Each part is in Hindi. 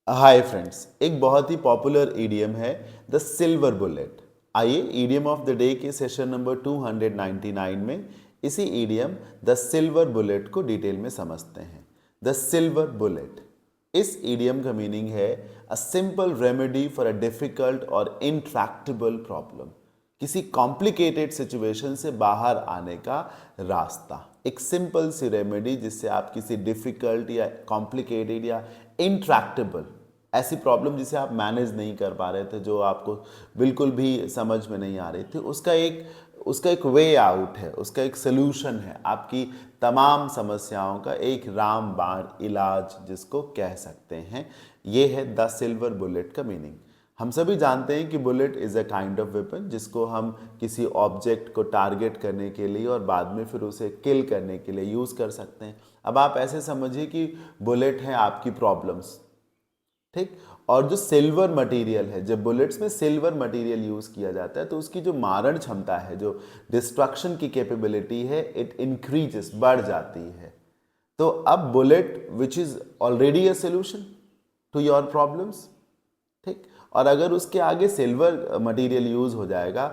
हाय फ्रेंड्स, एक बहुत ही पॉपुलर ईडियम है द सिल्वर बुलेट। आइए ईडियम ऑफ द डे के सेशन नंबर 299 में इसी ईडियम द सिल्वर बुलेट को डिटेल में समझते हैं। द सिल्वर बुलेट, इस ईडियम का मीनिंग है a simple remedy for a difficult और इंट्रैक्टेबल प्रॉब्लम। किसी कॉम्प्लिकेटेड सिचुएशन से बाहर आने का रास्ता, एक सिंपल सी रेमेडी जिससे आप किसी डिफिकल्ट या कॉम्प्लिकेटेड या इंट्रैक्टेबल ऐसी प्रॉब्लम जिसे आप मैनेज नहीं कर पा रहे थे, जो आपको बिल्कुल भी समझ में नहीं आ रही थी, उसका एक वे आउट है, उसका एक सोल्यूशन है, आपकी तमाम समस्याओं का एक रामबाण इलाज जिसको कह सकते हैं। ये है द सिल्वर बुलेट का मीनिंग। हम सभी जानते हैं कि bullet is a kind of weapon जिसको हम किसी ऑब्जेक्ट को टारगेट करने के लिए और बाद में फिर उसे किल करने के लिए यूज़ कर सकते हैं। अब आप ऐसे समझिए कि बुलेट है आपकी प्रॉब्लम्स, ठीक। और जो सिल्वर मटेरियल है, जब बुलेट्स में सिल्वर मटेरियल यूज किया जाता है तो उसकी जो मारण क्षमता है, जो डिस्ट्रक्शन की कैपेबिलिटी है, इट इंक्रीजेस, बढ़ जाती है। तो अब bullet which is already a solution to your problems, ठीक, और अगर उसके आगे सिल्वर मटेरियल यूज हो जाएगा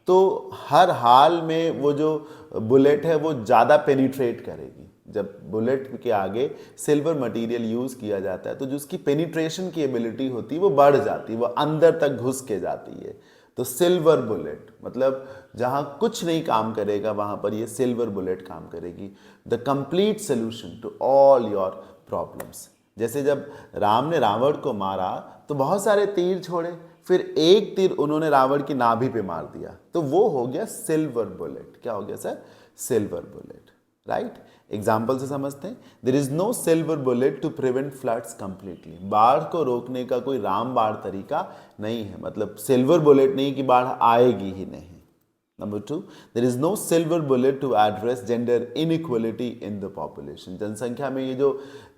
तो हर हाल में वो जो बुलेट है वो ज़्यादा पेनिट्रेट करेगी। जब बुलेट के आगे सिल्वर मटेरियल यूज किया जाता है तो जो उसकी पेनिट्रेशन की एबिलिटी होती है वो बढ़ जाती है, वो अंदर तक घुस के जाती है। तो सिल्वर बुलेट मतलब जहां कुछ नहीं काम करेगा वहां पर ये सिल्वर बुलेट काम करेगी, the complete solution to all your problems. जैसे जब राम ने रावण को मारा तो बहुत सारे तीर छोड़े, फिर एक तीर उन्होंने रावण की नाभि पे मार दिया, तो वो हो गया सिल्वर बुलेट। क्या हो गया sir? Silver bullet, right. Example से समझते हैं। There is no silver bullet to prevent floods completely. बाढ़ को रोकने का कोई रामबाण तरीका नहीं है, मतलब सिल्वर बुलेट नहीं कि बाढ़ आएगी ही नहीं। Number 2, there is no silver bullet to address gender inequality in the population. जनसंख्या में ये जो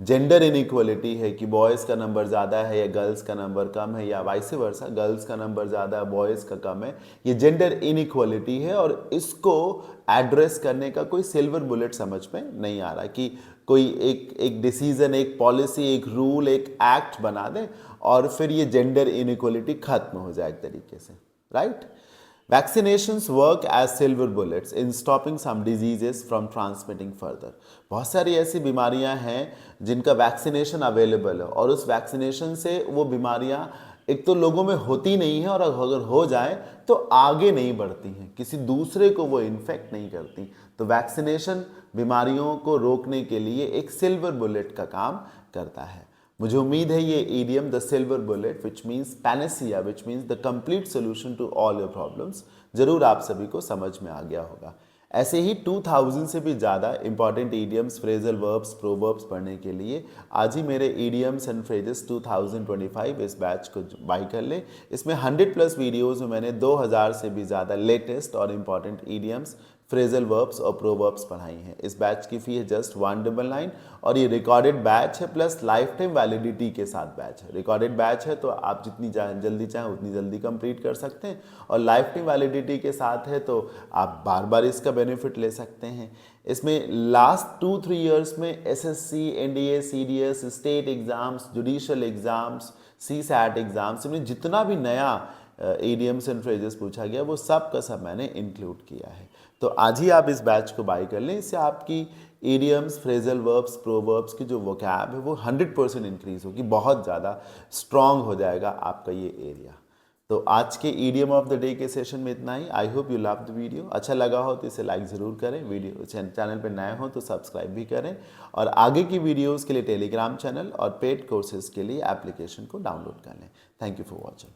जेंडर इनइक्वलिटी है कि बॉयज़ का नंबर ज़्यादा है या गर्ल्स का नंबर कम है, या वाइस वर्सा, गर्ल्स का नंबर ज़्यादा है बॉयज़ का कम है, ये जेंडर इनइक्वलिटी है और इसको एड्रेस करने का कोई सिल्वर बुलेट समझ में नहीं आ रहा कि कोई एक डिसीजन, एक पॉलिसी, एक रूल, एक एक्ट बना दे और फिर ये जेंडर इनइक्वलिटी खत्म हो जाए एक तरीके से, right. Vaccinations work as silver bullets in stopping some diseases from transmitting further. बहुत सारी ऐसी बीमारियां हैं जिनका वैक्सीनेशन अवेलेबल है और उस वैक्सीनेशन से वो बीमारियां एक तो लोगों में होती नहीं है और अगर हो जाए तो आगे नहीं बढ़ती हैं, किसी दूसरे को वो इन्फेक्ट नहीं करती। तो वैक्सीनेशन बीमारियों को रोकने के लिए एक सिल्वर बुलेट का काम करता है। मुझे उम्मीद है ये idiom the silver bullet which means panacea, which means the complete solution to all your problems, जरूर आप सभी को समझ में आ गया होगा। ऐसे ही 2000 से भी ज़्यादा important idioms, phrasal verbs, proverbs पढ़ने के लिए आज ही मेरे ईडियम्स एंड फ्रेजेस 2025 इस बैच को बाई कर ले। इसमें 100+ वीडियोज़ में मैंने 2000 से भी ज़्यादा लेटेस्ट और इंपॉर्टेंट ईडियम्स, फ्रेजल वर्ब्स और प्रोवर्ब्स पढ़ाई हैं। इस बैच की फी है जस्ट 199 और ये रिकॉर्डेड बैच है प्लस लाइफ टाइम वैलिडिटी के साथ बैच है। रिकॉर्डेड बैच है तो आप जितनी जल्दी चाहें उतनी जल्दी कंप्लीट कर सकते हैं और लाइफ टाइम वैलिडिटी के साथ है तो आप बार बार इसका बेनिफिट ले सकते हैं। इसमें लास्ट 2-3 ईयर्स में SSC, NDA, CDS, state exams, judicial exams, CSAT exams में जितना भी नया ईडियम्स एंड फ्रेजेस पूछा गया वो सब का सब मैंने इंक्लूड किया है। तो आज ही आप इस बैच को बाय कर लें, इससे आपकी ईडियम्स, फ्रेजल वर्ब्स, प्रोवर्ब्स की जो वोकैब है वो 100% इंक्रीज होगी, बहुत ज़्यादा स्ट्रांग हो जाएगा आपका ये एरिया। तो आज के ईडियम ऑफ द डे के सेशन में इतना ही। I hope you love the video. अच्छा लगा हो तो इसे लाइक ज़रूर करें, वीडियो चैनल पर नए हो तो सब्सक्राइब भी करें और आगे की वीडियोज़ के लिए टेलीग्राम चैनल और पेड कोर्सेज़ के लिए एप्लीकेशन को डाउनलोड कर लें। Thank you for watching.